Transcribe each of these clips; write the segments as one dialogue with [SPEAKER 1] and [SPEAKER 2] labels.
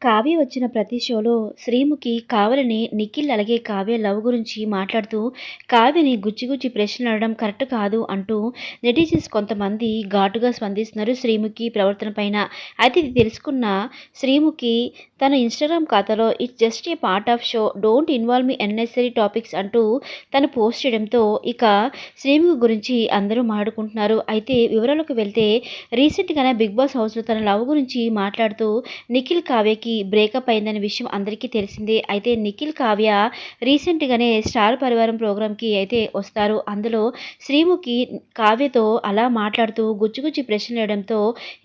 [SPEAKER 1] కావ్య వచ్చిన ప్రతి షోలో శ్రీముఖి కావాలని నిఖిల్ అలాగే కావ్య లవ్ గురించి మాట్లాడుతూ కావ్యని గుచ్చి ప్రశ్నలు అడగడం కరెక్ట్ కాదు అంటూ నెటిజన్స్ కొంతమంది ఘాటుగా స్పందిస్తున్నారు శ్రీముఖి ప్రవర్తన పైన. అయితే ఇది తెలుసుకున్న శ్రీముఖి తన ఇన్స్టాగ్రామ్ ఖాతాలో it's just a part of show, don't involve me unnecessary topics అంటూ తను పోస్ట్ చేయడంతో ఇక శ్రీముఖి గురించి అందరూ మాట్లాడుకుంటున్నారు. అయితే వివరాలకు వెళ్తే రీసెంట్గానే బిగ్ బాస్ హౌస్లో తన లవ్ గురించి మాట్లాడుతూ నిఖిల్ కావ్యకి బ్రేకప్ అయిందనే విషయం అందరికీ తెలిసిందే. అయితే నిఖిల్ కావ్య రీసెంట్గానే స్టార్ పరివారం ప్రోగ్రామ్కి అయితే వస్తారు. అందులో శ్రీముఖి కావ్యతో అలా మాట్లాడుతూ గుచ్చి ప్రశ్నలు వేయడంతో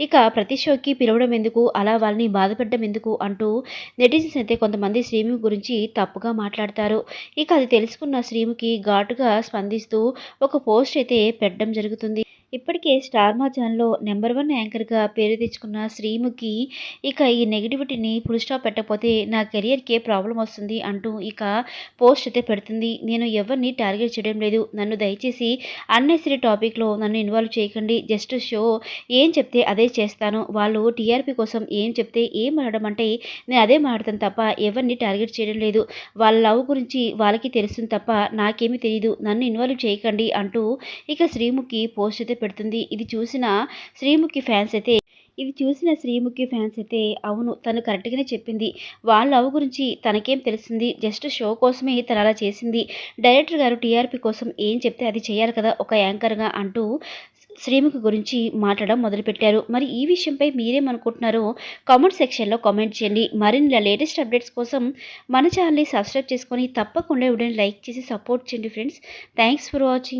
[SPEAKER 1] ఇక ప్రతి షోకి పిలవడం ఎందుకు, అలా వాళ్ళని బాధపెట్టడం ఎందుకు అంటూ నెటిజన్స్ అయితే కొంతమంది శ్రీముఖి గురించి తప్పుగా మాట్లాడతారు. ఇక అది తెలుసుకున్న శ్రీముఖి ఘాటుగా స్పందిస్తూ ఒక పోస్ట్ అయితే పెట్టడం జరుగుతుంది. ఇప్పటికే స్టార్ మా ఛానల్లో నెంబర్ 1 యాంకర్గా పేరు తెచ్చుకున్న శ్రీముఖి ఇక ఈ నెగిటివిటీని ఫుల్ స్టాప్ పెట్టకపోతే నా కెరియర్కే ప్రాబ్లం వస్తుంది అంటూ ఇక పోస్ట్ అయితే పెడుతుంది. నేను ఎవరిని టార్గెట్ చేయడం లేదు, నన్ను దయచేసి అన్నెసరీ టాపిక్లో నన్ను ఇన్వాల్వ్ చేయకండి. జస్ట్ షో ఏం చెప్తే అదే చేస్తాను, వాళ్ళు టీఆర్పీ కోసం ఏం చెప్తే ఏం మాట్లాడడం అంటే నేను అదే మాట్లాడతాను తప్ప ఎవరిని టార్గెట్ చేయడం లేదు. వాళ్ళ లవ్ గురించి వాళ్ళకి తెలుస్తుంది తప్ప నాకేమీ తెలియదు, నన్ను ఇన్వాల్వ్ చేయకండి అంటూ ఇక శ్రీముఖి పోస్ట్ అయితే పెడుతుంది. ఇది చూసిన శ్రీముఖి ఫ్యాన్స్ అయితే అవును తను కరెక్ట్గానే చెప్పింది, వాళ్ళ లవ్ గురించి తనకేం తెలుస్తుంది, జస్ట్ షో కోసమే తను అలా చేసింది, డైరెక్టర్ గారు టీఆర్పీ కోసం ఏం చెప్తే అది చేయాలి కదా ఒక యాంకర్గా అంటూ శ్రీముఖి గురించి మాట్లాడడం మొదలుపెట్టారు. మరి ఈ విషయంపై మీరేమనుకుంటున్నారో కామెంట్ సెక్షన్లో కామెంట్ చేయండి. మరిన్ని లేటెస్ట్ అప్డేట్స్ కోసం మన ఛానల్ని సబ్స్క్రైబ్ చేసుకొని తప్పకుండా వీడియోని లైక్ చేసి సపోర్ట్ చేయండి ఫ్రెండ్స్. Thanks for watching.